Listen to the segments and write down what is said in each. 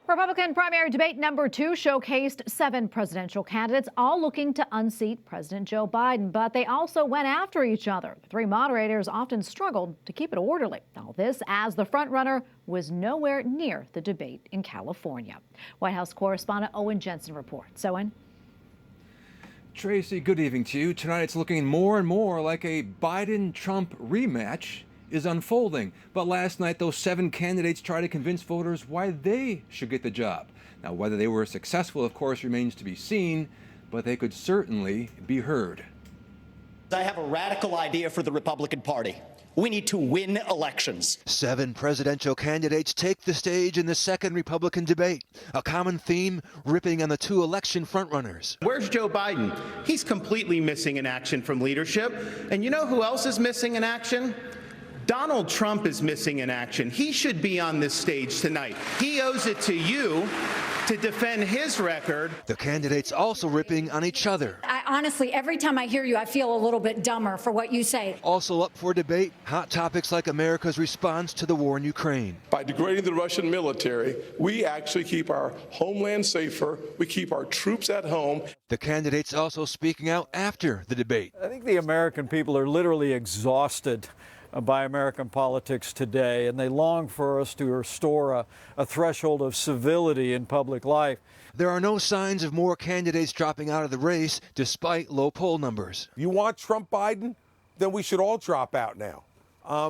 Republican primary debate number 2 showcased 7 presidential candidates, all looking to unseat President Joe Biden, but they also went after each other. The 3 moderators often struggled to keep it orderly. All this as the frontrunner was nowhere near the debate in California. White House Correspondent Owen Jensen reports. Owen? Tracy, good evening to you. Tonight it's looking more and more like a Biden-Trump rematch is unfolding. But last night, those 7 candidates tried to convince voters why they should get the job. Now, whether they were successful, of course, remains to be seen, but they could certainly be heard. I have a radical idea for the Republican Party. We need to win elections. 7 presidential candidates take the stage in the second Republican debate. A common theme, ripping on the 2 election frontrunners. Where's Joe Biden? He's completely missing in action from leadership. And you know who else is missing in action? Donald Trump is missing in action. He should be on this stage tonight. He owes it to you to defend his record. The candidates also ripping on each other. Honestly, every time I hear you, I feel a little bit dumber for what you say. Also up for debate, hot topics like America's response to the war in Ukraine. By degrading the Russian military, we actually keep our homeland safer. We keep our troops at home. The candidates also speaking out after the debate. I think the American people are literally exhausted by American politics today, and they long for us to restore a threshold of civility in public life. There are no signs of more candidates dropping out of the race despite low poll numbers. You want Trump Biden? Then we should all drop out now.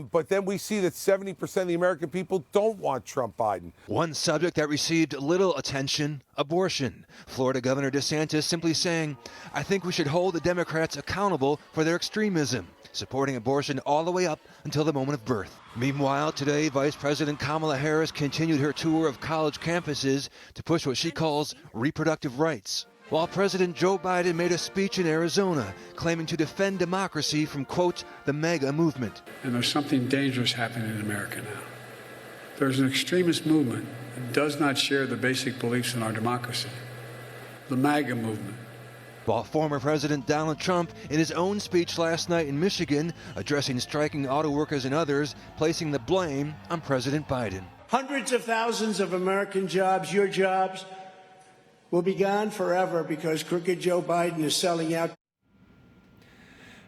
But then we see that 70% of the American people don't want Trump Biden. One subject that received little attention, abortion. Florida Governor DeSantis simply saying, "I think we should hold the Democrats accountable for their extremism," supporting abortion all the way up until the moment of birth. Meanwhile, today, Vice President Kamala Harris continued her tour of college campuses to push what she calls reproductive rights, while President Joe Biden made a speech in Arizona claiming to defend democracy from, quote, the MAGA movement. And there's something dangerous happening in America now. There's an extremist movement that does not share the basic beliefs in our democracy, the MAGA movement. While former President Donald Trump, in his own speech last night in Michigan, addressing striking auto workers and others, placing the blame on President Biden. Hundreds of thousands of American jobs, your jobs, will be gone forever because crooked Joe Biden is selling out.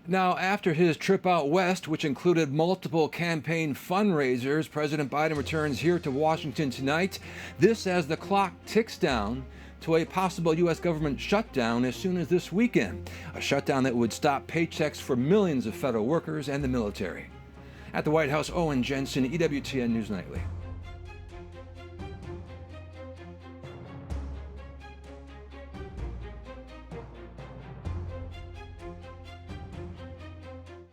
Now, after his trip out west, which included multiple campaign fundraisers, President Biden returns here to Washington tonight. This as the clock ticks down to a possible U.S. government shutdown as soon as this weekend, a shutdown that would stop paychecks for millions of federal workers and the military. At the White House, Owen Jensen, EWTN News Nightly.